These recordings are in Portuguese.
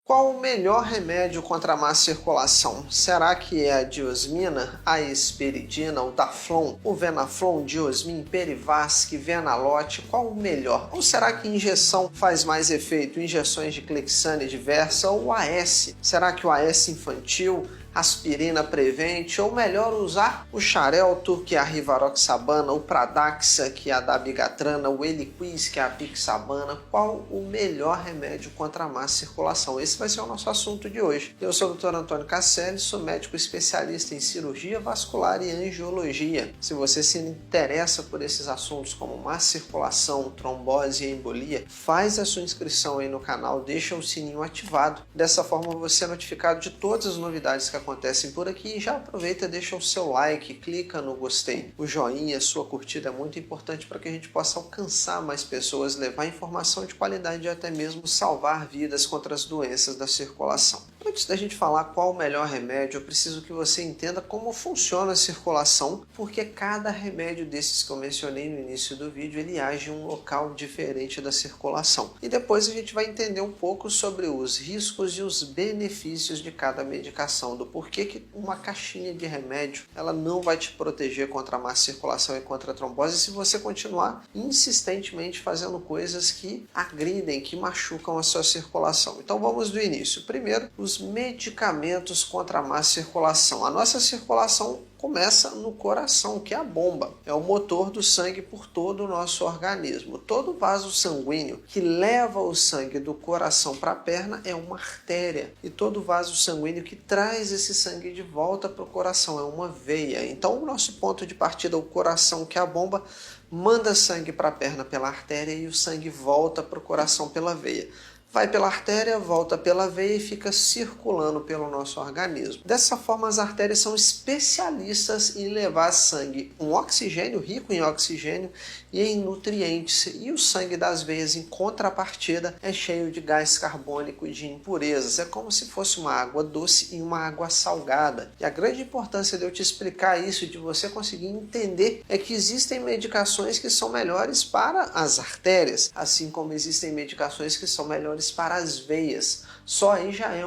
Qual o melhor remédio contra a má circulação? Será que é a diosmina, a esperidina, o Daflon, o Venaflon, Diosmin, Perivasc, Venalote? Qual o melhor? Ou será que injeção faz mais efeito? Injeções de Clexane diversa ou AS? Será que o AS infantil, aspirina prevente, ou melhor usar o Xarelto, que é a Rivaroxabana, o Pradaxa, que é a Dabigatrana, o Eliquis, que é a Pixabana? Qual o melhor remédio contra a má circulação? Esse vai ser o nosso assunto de hoje. Eu sou o Dr. Antônio Casselli, sou médico especialista em cirurgia vascular e angiologia. Se você se interessa por esses assuntos como má circulação, trombose e embolia, faz a sua inscrição aí no canal, deixa o sininho ativado. Dessa forma você é notificado de todas as novidades que acontecem por aqui e já aproveita e deixa o seu like, clica no gostei. O joinha, sua curtida é muito importante para que a gente possa alcançar mais pessoas, levar informação de qualidade e até mesmo salvar vidas contra as doenças da circulação. Antes da gente falar qual o melhor remédio, eu preciso que você entenda como funciona a circulação, porque cada remédio desses que eu mencionei no início do vídeo, ele age em um local diferente da circulação. E depois a gente vai entender um pouco sobre os riscos e os benefícios de cada medicação, do porquê que uma caixinha de remédio ela não vai te proteger contra a má circulação e contra a trombose se você continuar insistentemente fazendo coisas que agridem, que machucam a sua circulação. Então vamos do início. Primeiro, os medicamentos contra a má circulação. A nossa circulação começa no coração, que é a bomba. É o motor do sangue por todo o nosso organismo. Todo vaso sanguíneo que leva o sangue do coração para a perna é uma artéria. E todo vaso sanguíneo que traz esse sangue de volta para o coração é uma veia. Então o nosso ponto de partida, o coração, que é a bomba, manda sangue para a perna pela artéria e o sangue volta para o coração pela veia. Vai pela artéria, volta pela veia e fica circulando pelo nosso organismo. Dessa forma, as artérias são especialistas em levar sangue, um oxigênio, rico em oxigênio e em nutrientes. E o sangue das veias, em contrapartida, é cheio de gás carbônico e de impurezas. É como se fosse uma água doce e uma água salgada. E a grande importância de eu te explicar isso, de você conseguir entender, é que existem medicações que são melhores para as artérias, assim como existem medicações que são melhores para as veias. Só aí já é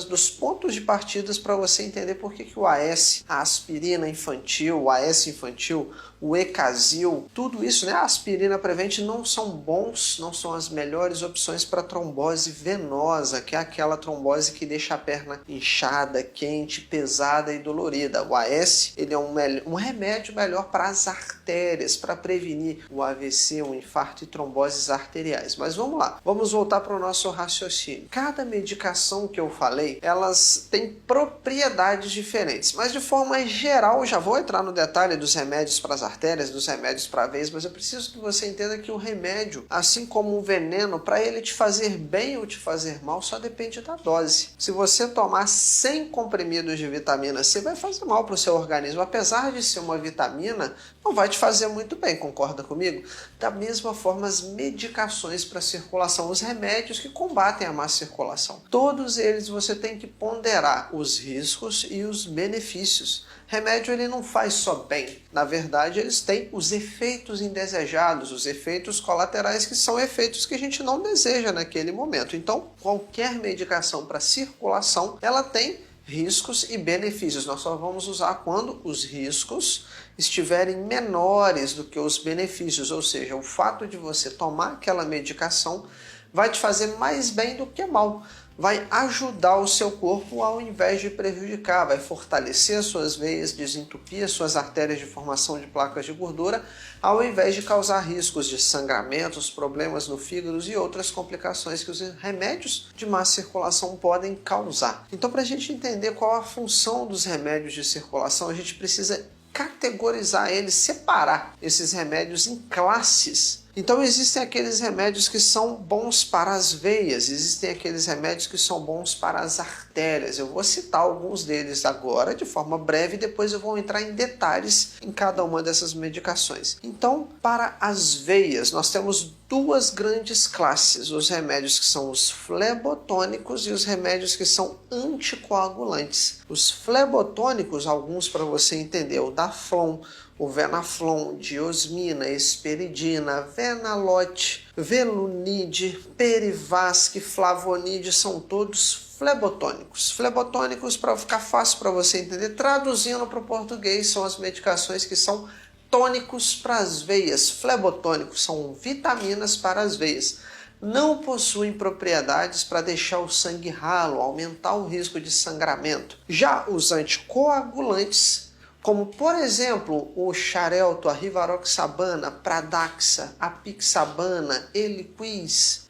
dos pontos de partida para você entender por que o AS, a aspirina infantil, o AS infantil, o Ecasil, tudo isso, né? A aspirina prevente não são bons, não são as melhores opções para trombose venosa, que é aquela trombose que deixa a perna inchada, quente, pesada e dolorida. O AS, ele é um remédio melhor para as artérias, para prevenir o AVC, o infarto e tromboses arteriais. Mas vamos lá, vamos voltar para o nosso raciocínio. Cada medicação que eu falei, elas têm propriedades diferentes, mas de forma geral, já vou entrar no detalhe dos remédios para as artérias, dos remédios para veias, mas eu preciso que você entenda que o remédio, assim como um veneno, para ele te fazer bem ou te fazer mal, só depende da dose. Se você tomar 100 comprimidos de vitamina C, vai fazer mal para o seu organismo. Apesar de ser uma vitamina, não vai te fazer muito bem, concorda comigo? Da mesma forma, as medicações para circulação, os remédios que combatem a má circulação, todos eles você tem que ponderar os riscos e os benefícios. Remédio ele não faz só bem, na verdade eles têm os efeitos indesejados, os efeitos colaterais, que são efeitos que a gente não deseja naquele momento. Então qualquer medicação para circulação, ela tem riscos e benefícios. Nós só vamos usar quando os riscos estiverem menores do que os benefícios, ou seja, o fato de você tomar aquela medicação vai te fazer mais bem do que mal. Vai ajudar o seu corpo ao invés de prejudicar, vai fortalecer as suas veias, desentupir as suas artérias de formação de placas de gordura, ao invés de causar riscos de sangramentos, problemas no fígado e outras complicações que os remédios de má circulação podem causar. Então, para a gente entender qual a função dos remédios de circulação, a gente precisa categorizar eles, separar esses remédios em classes. Então existem aqueles remédios que são bons para as veias, existem aqueles remédios que são bons para as artérias. Eu vou citar alguns deles agora de forma breve e depois eu vou entrar em detalhes em cada uma dessas medicações. Então, para as veias, nós temos duas grandes classes, os remédios que são os flebotônicos e os remédios que são anticoagulantes. Os flebotônicos, alguns para você entender, o Daflon, o Venaflon, Diosmina, Esperidina, Venalote, Velunide, Perivasc, Flavonide, são todos flebotônicos. Flebotônicos, para ficar fácil para você entender, traduzindo para o português, são as medicações que são tônicos para as veias. Flebotônicos são vitaminas para as veias. Não possuem propriedades para deixar o sangue ralo, aumentar o risco de sangramento. Já os anticoagulantes, como por exemplo o Xarelto, a Rivaroxabana, Pradaxa, a Pixabana, Eliquis,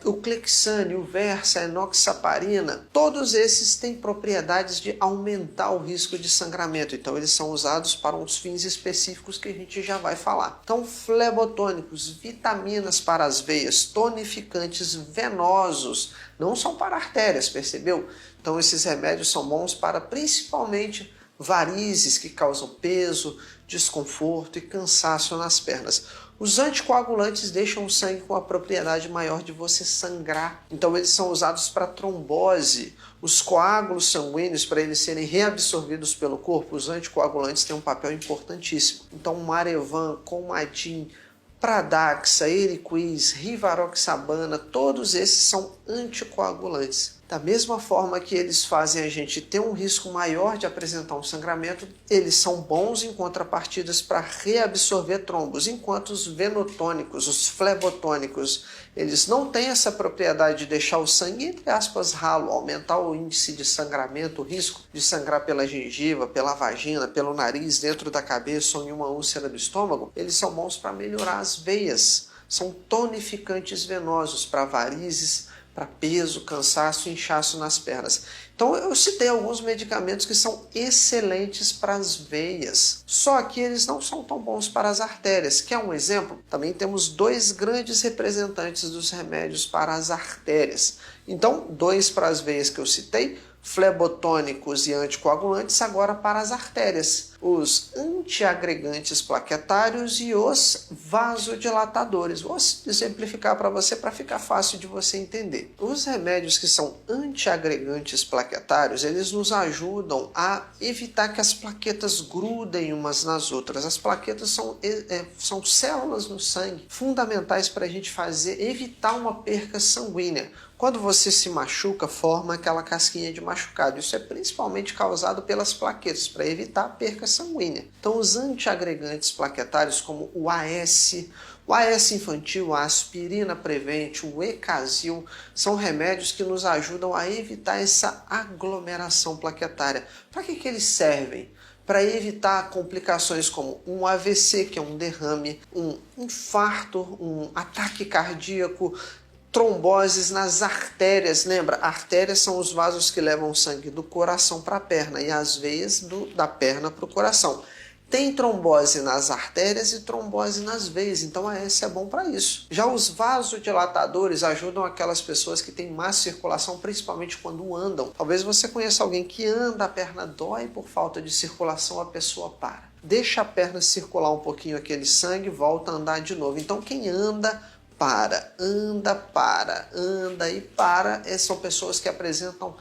o Clexane, o Versa, a enoxaparina, todos esses têm propriedades de aumentar o risco de sangramento. Então eles são usados para uns fins específicos que a gente já vai falar. Então flebotônicos, vitaminas para as veias, tonificantes venosos, não são para artérias, percebeu? Então esses remédios são bons para principalmente varizes que causam peso, desconforto e cansaço nas pernas. Os anticoagulantes deixam o sangue com a propriedade maior de você sangrar. Então eles são usados para trombose. Os coágulos sanguíneos, para eles serem reabsorvidos pelo corpo, os anticoagulantes têm um papel importantíssimo. Então Marevan, Coumadin, Pradaxa, Eliquis, Rivaroxabana, todos esses são anticoagulantes. Da mesma forma que eles fazem a gente ter um risco maior de apresentar um sangramento, eles são bons em contrapartidas para reabsorver trombos, enquanto os venotônicos, os flebotônicos, eles não têm essa propriedade de deixar o sangue, entre aspas, ralo, aumentar o índice de sangramento, o risco de sangrar pela gengiva, pela vagina, pelo nariz, dentro da cabeça ou em uma úlcera do estômago. Eles são bons para melhorar as veias, são tonificantes venosos para varizes, para peso, cansaço e inchaço nas pernas. Então eu citei alguns medicamentos que são excelentes para as veias, só que eles não são tão bons para as artérias. Quer um exemplo? Também temos dois grandes representantes dos remédios para as artérias. Então, dois para as veias que eu citei, flebotônicos e anticoagulantes, agora para as artérias, os antiagregantes plaquetários e os vasodilatadores. Vou exemplificar para você para ficar fácil de você entender. Os remédios que são antiagregantes plaquetários, eles nos ajudam a evitar que as plaquetas grudem umas nas outras. As plaquetas são células no sangue, fundamentais para a gente evitar uma perca sanguínea. Quando você se machuca, forma aquela casquinha de machucado. Isso é principalmente causado pelas plaquetas, para evitar a perca sanguínea. Então, os antiagregantes plaquetários, como o AS infantil, a aspirina prevente, o Ecasil, são remédios que nos ajudam a evitar essa aglomeração plaquetária. Para que eles servem? Para evitar complicações como um AVC, que é um derrame, um infarto, um ataque cardíaco, tromboses nas artérias. Lembra, artérias são os vasos que levam o sangue do coração para a perna e as veias da perna para o coração. Tem trombose nas artérias e trombose nas veias, então a AS é bom para isso. Já os vasodilatadores ajudam aquelas pessoas que têm má circulação, principalmente quando andam. Talvez você conheça alguém que anda, a perna dói por falta de circulação, a pessoa para. Deixa a perna circular um pouquinho aquele sangue, volta a andar de novo. Então quem anda, anda e para, são pessoas que apresentam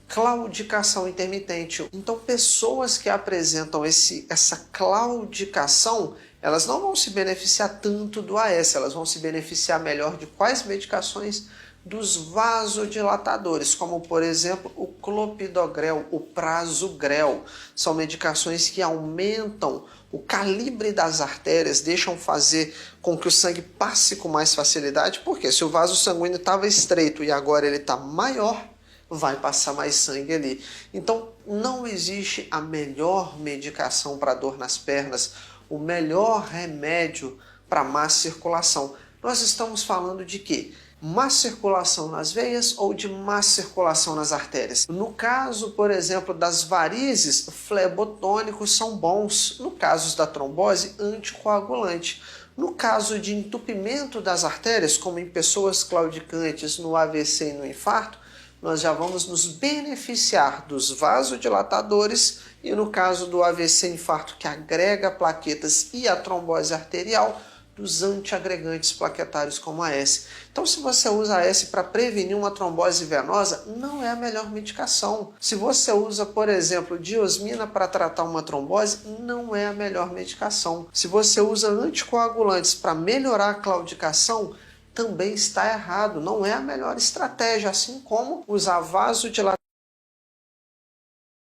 claudicação intermitente. Então, pessoas que apresentam essa claudicação, elas não vão se beneficiar tanto do AS, elas vão se beneficiar melhor de quais medicações? Dos vasodilatadores, como por exemplo o clopidogrel, o prasugrel. São medicações que aumentam o calibre das artérias, deixam fazer com que o sangue passe com mais facilidade, porque se o vaso sanguíneo estava estreito e agora ele está maior, vai passar mais sangue ali. Então não existe a melhor medicação para dor nas pernas, o melhor remédio para má circulação. Nós estamos falando de quê? Má circulação nas veias ou de má circulação nas artérias? No caso, por exemplo, das varizes, flebotônicos são bons. No caso da trombose, anticoagulante. No caso de entupimento das artérias, como em pessoas claudicantes, no AVC e no infarto, nós já vamos nos beneficiar dos vasodilatadores e no caso do AVC infarto que agrega plaquetas e a trombose arterial, dos antiagregantes plaquetários como a AS. Então, se você usa a AS para prevenir uma trombose venosa, não é a melhor medicação. Se você usa, por exemplo, diosmina para tratar uma trombose, não é a melhor medicação. Se você usa anticoagulantes para melhorar a claudicação, também está errado, não é a melhor estratégia, assim como usar vasodilatador